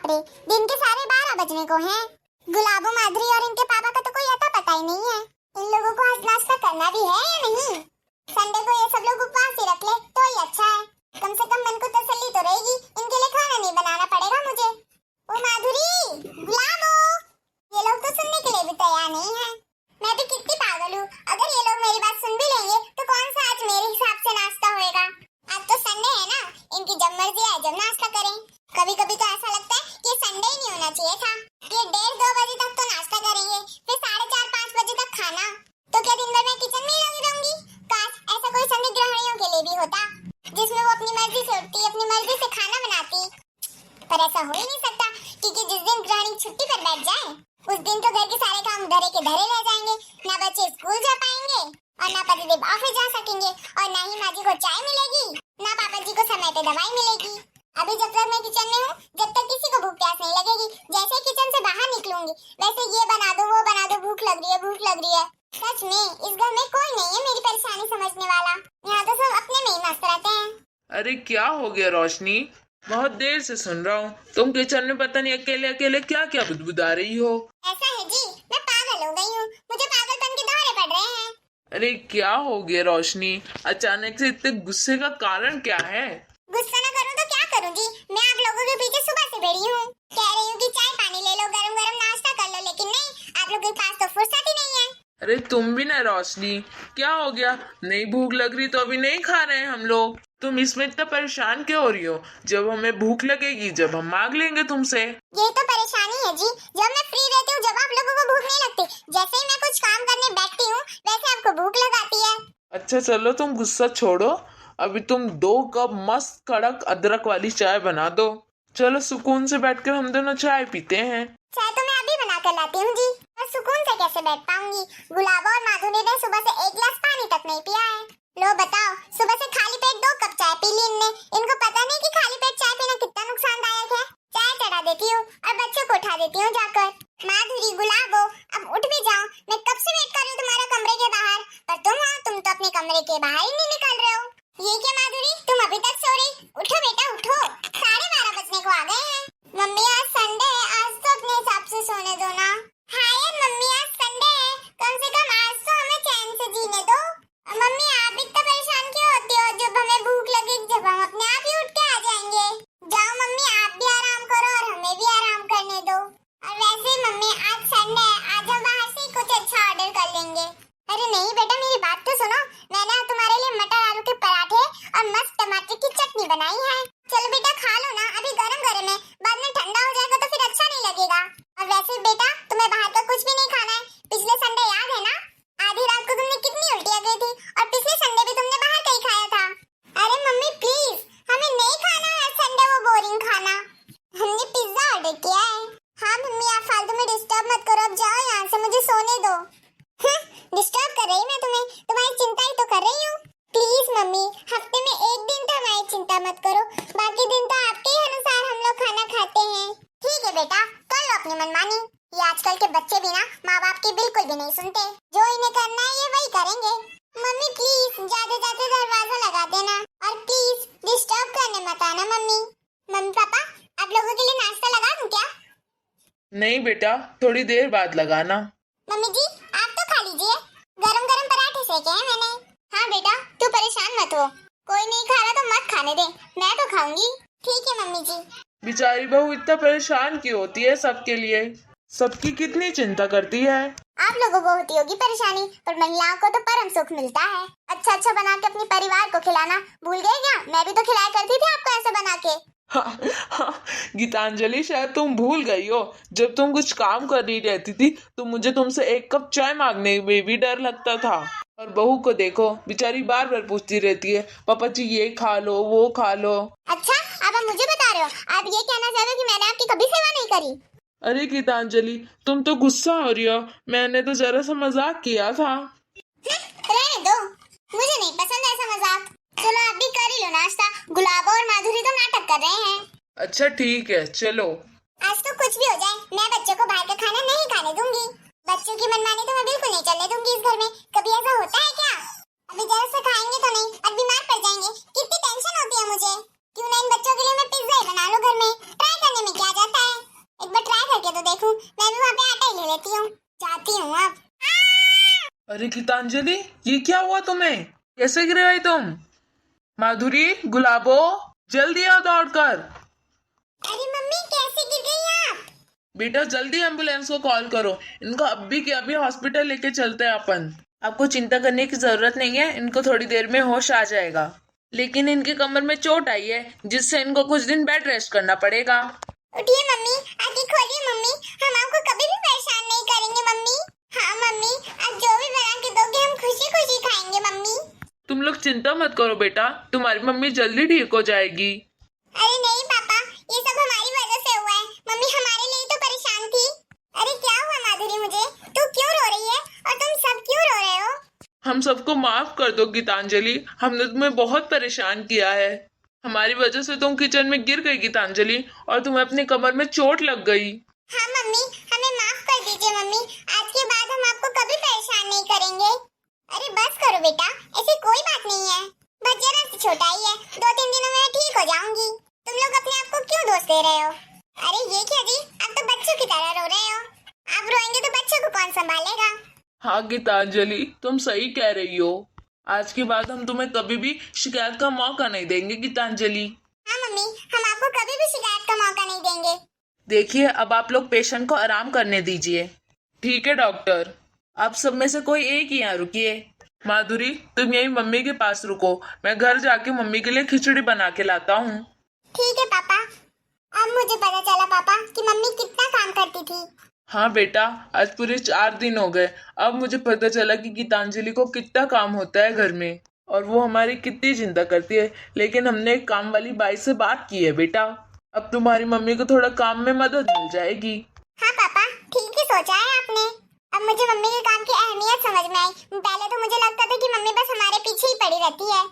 रे, दिन के साढ़े 12 बजने को हैं। गुलाबो, माधुरी और इनके पापा का तो कोई अता पता ही नहीं है। इन लोगों को आज नाश्ता करना भी है या नहीं? संडे को ये सब लोग उपवास ही रख ले तो ही अच्छा है। कम से कम मन को तसल्ली तो रहेगी, इनके लिए खाना नहीं बनाना पड़ेगा मुझे। ओ माधुरी, गुलाबो, ये लोग तो सुनने के लिए भी तैयार नहीं है। मैं भी कितनी पागल हूँ, अगर ये लोग मेरी बात सुन भी लेंगे तो कौन सा आज मेरे हिसाब से नाश्ता होएगा। आज तो संडे है ना, इनकी जब मर्जी आए जब नाश्ता करें। कभी कभी तो ऐसा लगता है कि संडे ही नहीं होना चाहिए था। ये 1:30-2 बजे तक तो नाश्ता करेंगे, फिर 4:30-5 बजे तक खाना। तो क्या दिन भर मैं किचन में ही लगी रहूंगी? काश ऐसा कोई संडे गृहिणियों के लिए भी होता, जिसमें वो अपनी मर्जी से उठती, अपनी मर्जी से खाना बनाती। पर ऐसा हो ही नहीं सकता, क्योंकि जिस दिन गृहिणी छुट्टी पर बैठ जाए उस दिन तो घर के सारे काम धरे के धरे रह जाएंगे। ना बच्चे स्कूल जा पाएंगे और ना पतिदेव ऑफिस जा सकेंगे और ना ही माँ जी को चाय मिलेगी, ना पापा जी को समय पे दवाई मिलेगी। अभी जब तक मैं किचन में हूँ, जब तक किसी को भूख प्यास नहीं लगेगी। जैसे ही किचन से बाहर निकलूंगी वैसे ये बना दो वो बना दो, भूख लग रही है भूख लग रही है। सच में इस घर में कोई नहीं है मेरी परेशानी समझने वाला। यहाँ तो सब अपने में ही मस्त रहते हैं। अरे क्या हो गया रोशनी, बहुत देर से सुन रहा हूँ। तुम किचन में पता नहीं अकेले अकेले क्या क्या बुदबुदा रही हो। ऐसा है जी, मैं पागल हो गई हूँ, मुझे पागलपन के दौरे पड़ रहे हैं। अरे क्या हो गया रोशनी, अचानक से इतने गुस्से का कारण क्या है? गुस्सा न करूँ तो क्या करूँ जी, मैं आप लोगों के पीछे सुबह से बैठी हूँ। कह रही हूँ कि चाय पानी ले लो, गरम गरम नाश्ता कर लो, लेकिन नहीं, आप लोगों के पास तो फुर्सत ही नहीं है। अरे तुम भी ना रोशनी, क्या हो गया? नहीं भूख लग रही तो अभी नहीं खा रहे हैं हम लोग। तुम इसमें इतना परेशान क्यों हो रही हो? जब हमें भूख लगेगी जब हम मांग लेंगे तुमसे। ये तो परेशानी है जी, जब मैं फ्री रहती हूँ जब आप लोगों को भूख नहीं लगती, जैसे ही मैं कुछ काम करने बैठती हूँ वैसे आपको भूख लगाती है। अच्छा चलो तुम गुस्सा छोड़ो, अभी तुम 2 कप मस्त कड़क अदरक वाली चाय बना दो। चलो सुकून से बैठकर हम दोनों चाय पीते हैं। चाय तो मैं अभी बना कर लाती हूँ जी, मैं सुकून से कैसे बैठ पाऊंगी? गुलाबो और माधुरी ने सुबह से 1 गिलास पानी तक नहीं पिया है। लो बताओ, सुबह से खाली पेट 2 कप चाय पी ली इनने। इनको पता नहीं कि खाली पेट चाय पीना कितना नुकसानदायक है। चाय चढ़ा देती हूँ और बच्चों को उठा देती हूँ जाकर। माधुरी, गुलाबो, अब उठ भी जाओ, मैं कब से वेट कर रही हूँ तुम्हारा कमरे के बाहर, पर तुम तो अपने कमरे के बाहर ही नहीं निकल रहे हो। ये क्या माधुरी, तुम अभी तक सो रही? उठो बेटा उठो, 12:30 बजने को आ गए हैं। मम्मी आज संडे है, आज तो अपने हिसाब से सोने दो ना। हाँ यार मम्मी आज संडे है, कम से कम आज तो हमें चैन से जीने दो। मम्मी आप इतना परेशान क्यों होती हो? जब हमें भूख लगेगी जब हम अपने आप ही उठ के आ जाएंगे। जाओ मम्मी आप भी आराम करो और हमें भी आराम करने दो। और वैसे मम्मी आज संडे है, आज हम बाहर से कुछ अच्छा ऑर्डर कर लेंगे। अरे नहीं बेटा मेरी बात तो सुनो, मैंने तुम्हारे लिए मटर आलू के पराठे और मस्त टमाटर की चटनी बनाई है। चलो बेटा खा लो ना, अभी गरम गरम है, बाद में ठंडा हो जाएगा तो फिर अच्छा नहीं लगेगा। और वैसे बेटा तुम्हें बाहर का कुछ भी नहीं खाना है। पिछले संडे याद है ना, आधी रात को तुमने कितनी उल्टियाँ की थी और पिछले संडे भी तुमने बाहर का ही खाया था। अरे मम्मी प्लीज, हमें नहीं खाना है संडे वो बोरिंग खाना, हमने पिज्जा ऑर्डर किया है। हाँ मम्मी आप फालतू में डिस्टर्ब मत करो, अब जाओ यहाँ से, मुझे सोने दो। डिस्टर्ब कर रही मैं तुम्हें, तुम्हारी चिंता ही तो कर रही हूँ। प्लीज मम्मी हफ्ते में 1 दिन तो हमारी चिंता मत करो, बाकी दिन तो आपके ही अनुसार हम लोग खाना खाते हैं। ठीक है बेटा कर लो अपनी मनमानी। ये आजकल के बच्चे भी ना माँ बाप की बिल्कुल भी नहीं सुनते, जो इन्हें करना है ये वही करेंगे। मम्मी प्लीज जाते जाते दरवाजा लगा देना और प्लीज डिस्टर्ब करने मत आना। मम्मी मम्मी पापा आप लोगों के लिए नाश्ता लगा दूं क्या? नहीं बेटा थोड़ी देर बाद लगाना। मम्मी जी आप तो खा लीजिए, गरम गरम पराठे सेके हैं मैंने। हाँ बेटा तू परेशान मत हो, कोई नहीं खा रहा तो मत खाने दे, मैं तो खाऊंगी। ठीक है मम्मी जी। बेचारी बहू इतना परेशान क्यों होती है सबके लिए, सबकी कितनी चिंता करती है। आप लोगों को होती होगी परेशानी, पर महिलाओं को तो परम सुख मिलता है। अच्छा अच्छा बना के अपने परिवार को खिलाना भूल गए क्या? मैं भी तो खिलाया करती थी आपको ऐसे बना के। गीतांजलि शायद तुम भूल गई हो, जब तुम कुछ काम कर रही रहती थी तो मुझे तुमसे 1 कप चाय मांगने में भी डर लगता था। और बहू को देखो बेचारी बार बार पूछती रहती है पापा जी ये खा लो वो खा लो। अच्छा अब आप मुझे बता रहे हो, आप ये कहना चाह रहे हो कि मैंने आपकी कभी सेवा नहीं करी? अरे गीतांजलि तुम तो गुस्सा हो रही हो, मैंने तो जरा सा मजाक किया था। रहने दो, मुझे नहीं पसंद ऐसा मजाक। चलो आप भी कर ही लो नाश्ता, गुलाबो और माधुरी तो नाटक कर रहे हैं। अच्छा ठीक है चलो। आज तो कुछ भी हो जाए मैं बच्चों को बाहर का खाना नहीं खाने दूंगी। बच्चों की मनमानी तो मैं बिल्कुल नहीं चलने दूंगी इस घर में। कभी ऐसा होता है क्या? अभी जरा से खाएंगे तो नहीं और बीमार पड़ जाएंगे, कितनी टेंशन होती है मुझे। क्यों ना इन बच्चों के लिए मैं पिज्जा ही बना लूं घर में, ट्राई करने में क्या जाता है। अरे गीतांजलि, ये क्या हुआ तुम्हें? कैसे गिर गई तुम? माधुरी, गुलाबो, जल्दी आओ दौड़कर। अरे मम्मी कैसे गिर गई आप? बेटा जल्दी एम्बुलेंस को कॉल करो। इनको अभी के अभी हॉस्पिटल लेके चलते हैं अपन। आपको चिंता करने की जरूरत नहीं है, इनको थोड़ी देर में होश आ जाएगा। लेकिन इनके कमर में चोट आई है, जिससे इनको कुछ दिन बेड रेस्ट करना पड़ेगा। उठिए मम्मी, आगे खोलिए मम्मी, हम आपको कभी भी परेशान नहीं करेंगे मम्मी। हाँ मम्मी, आप जो भी बना के दोगे हम खुशी खुशी खाएंगे मम्मी। तुम लोग चिंता मत करो बेटा, तुम्हारी मम्मी जल्दी ठीक हो जाएगी। अरे नहीं पापा, ये सब हमारी वजह से हुआ है। मम्मी हमारे लिए तो परेशान थी। अरे क्या हुआ माधुरी, मुझे तू क्यों रो रही है और तुम सब क्यों रो रहे हो? हम सबको माफ कर दो गीतांजलि, हमने तुम्हें बहुत परेशान किया है। हमारी वजह से तुम किचन में गिर गई गीतांजलि, और तुम्हें अपने कमर में चोट लग गई। हाँ मम्मी, हमें माफ कर दीजिए मम्मी, आज के बाद हम आपको कभी परेशान नहीं करेंगे। अरे बस करो बेटा, ऐसी कोई बात नहीं है, बस जरा सी छोटा ही है, 2-3 दिनों में ठीक हो जाऊंगी। तुम लोग अपने आप को क्यों दोष दे रहे हो? अरे ये क्या जी, आप तो बच्चों की तरह रो रहे हो। आप रोएंगे तो बच्चों को कौन संभालेगा? हाँ गीतांजलि, तुम सही कह रही हो। आज के बाद हम तुम्हें कभी भी शिकायत का मौका नहीं देंगे गीतांजलि। हाँ मम्मी, हम आपको कभी भी शिकायत का मौका नहीं देंगे। देखिए, अब आप लोग पेशेंट को आराम करने दीजिए। ठीक है डॉक्टर, आप सब में से कोई एक ही यहाँ रुकिए। माधुरी, तुम यही मम्मी के पास रुको, मैं घर जाके मम्मी के लिए खिचड़ी बना के लाता हूँ। ठीक है पापा। अब मुझे पता चला पापा कि मम्मी कितना काम करती थी। हाँ बेटा, आज पूरे 4 दिन हो गए। अब मुझे पता चला कि गीतांजलि को कितना काम होता है घर में, और वो हमारी कितनी चिंता करती है। लेकिन हमने एक काम वाली बाई से बात की है बेटा, अब तुम्हारी मम्मी को थोड़ा काम में मदद मिल जाएगी। हाँ पापा, ठीक ही सोचा है आपने। अब मुझे मम्मी के काम की अहमियत समझ में आई। पहले तो मुझे लगता था कि मम्मी बस हमारे पीछे ही पड़ी रहती है,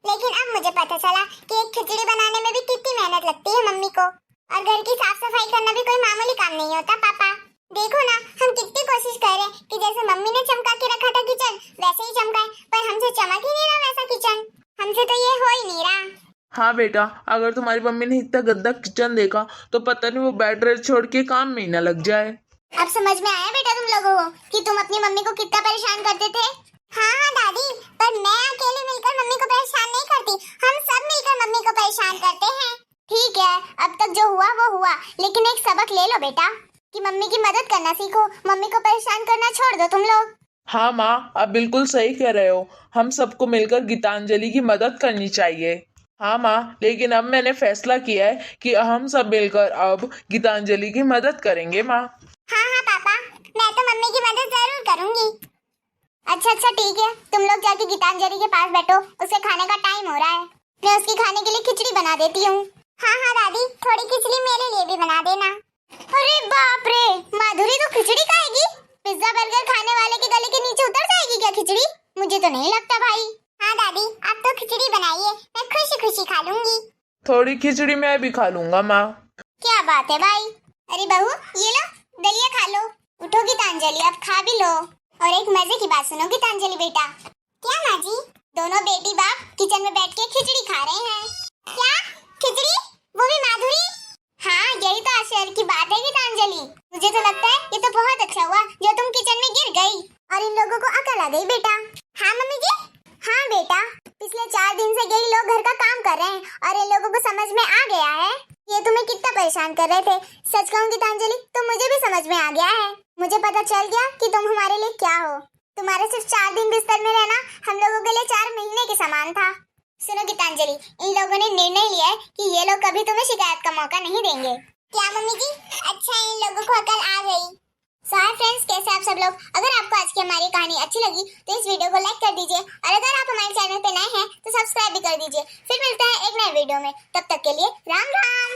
लेकिन अब मुझे पता चला कि एक खिचड़ी बनाने में भी कितनी मेहनत लगती है मम्मी को, और घर की साफ सफाई करना भी कोई मामूली काम नहीं होता। पापा देखो ना, हम कितनी कोशिश कर रहे हैं कि जैसे मम्मी ने चमका के रखा था किचन वैसे ही चमकाए, पर हमसे चमक ही नहीं रहा वैसा किचन। हमसे तो ये हो ही नहीं रहा। हाँ बेटा, अगर तुम्हारी मम्मी ने इतना गंदा किचन देखा तो पता नहीं वो बेड रेस्ट छोड़ के काम में ही ना लग जाए। अब समझ में आया बेटा तुम लोगों को कि तुम अपनी मम्मी को कितना परेशान करते थे। हाँ हाँ दादी, पर मैं अकेले मिलकर मम्मी को परेशान नहीं करती, हम सब मिलकर मम्मी को परेशान करते हैं। ठीक है, अब तक जो हुआ वो हुआ, लेकिन एक सबक ले लो बेटा कि मम्मी की मदद करना सीखो, मम्मी को परेशान करना छोड़ दो तुम लोग। हाँ माँ, आप बिल्कुल सही कह रहे हो, हम सबको मिलकर गीतांजलि की मदद करनी चाहिए। हाँ माँ, लेकिन अब मैंने फैसला किया है कि हम सब मिलकर अब गीतांजलि की मदद करेंगे माँ। हाँ हाँ पापा, मैं तो मम्मी की मदद जरूर करूंगी। अच्छा ठीक है, तुम लोग जाके गीतांजलि के पास बैठो, उसे खाने का टाइम हो रहा है। मैं उसकी खाने के लिए खिचड़ी बना देती हूँ। हाँ हाँ दादी, थोड़ी खिचड़ी मेरे लिए भी बना देना। अरे बाप रे, माधुरी तो खिचड़ी खाएगी? पिज्जा बर्गर खाने वाले के गले के नीचे उतर जाएगी क्या खिचड़ी? मुझे तो नहीं लगता भाई। हाँ दादी, आप तो खिचड़ी बनाइए, मैं खुशी खुशी खा लूंगी। थोड़ी खिचड़ी मैं भी खा लूंगा माँ। क्या बात है भाई। अरे बहू, ये लो दलिया खा लो। उठो गीतांजलि, अब खा भी लो। और एक मजे की बात सुनो गीतांजलि बेटा। क्या माँ जी? दोनों बेटी बाप किचन में बैठ के खिचड़ी खा रहे हैं। क्या खिचड़ी? वो भी माधुरी? हाँ, यही तो आश्चर्य की बात है गीतांजलि। मुझे तो लगता है ये तो बहुत अच्छा हुआ जो तुम किचन में गिर गई और इन लोगों को अकल आ गई बेटा। हाँ मम्मी जी। हाँ बेटा, पिछले 4 दिन से यही लोग घर का काम कर रहे हैं और इन लोगों को समझ में आ गया है ये तुम्हें कितना परेशान कर रहे थे। सच कहूँ गीतांजलि, तो मुझे भी समझ में आ गया है। मुझे पता चल गया कि तुम हमारे लिए क्या हो। तुम्हारे सिर्फ 4 दिन बिस्तर में रहना हम लोगों के लिए 4 महीने के समान था। सुनो गीतांजलि, इन लोगों ने निर्णय लिया है कि ये लोग कभी तुम्हें शिकायत का मौका नहीं देंगे। क्या मम्मी जी? अच्छा, इन लोगों को अकल आ गई। सो हाय फ्रेंड्स, कैसे आप सब लोग? अगर आपको आज की हमारी कहानी अच्छी लगी तो इस वीडियो को लाइक कर दीजिए, और अगर आप हमारे चैनल पे नए हैं तो सब्सक्राइब भी कर दीजिए। फिर मिलते हैं एक नए वीडियो में, तब तक के लिए राम राम।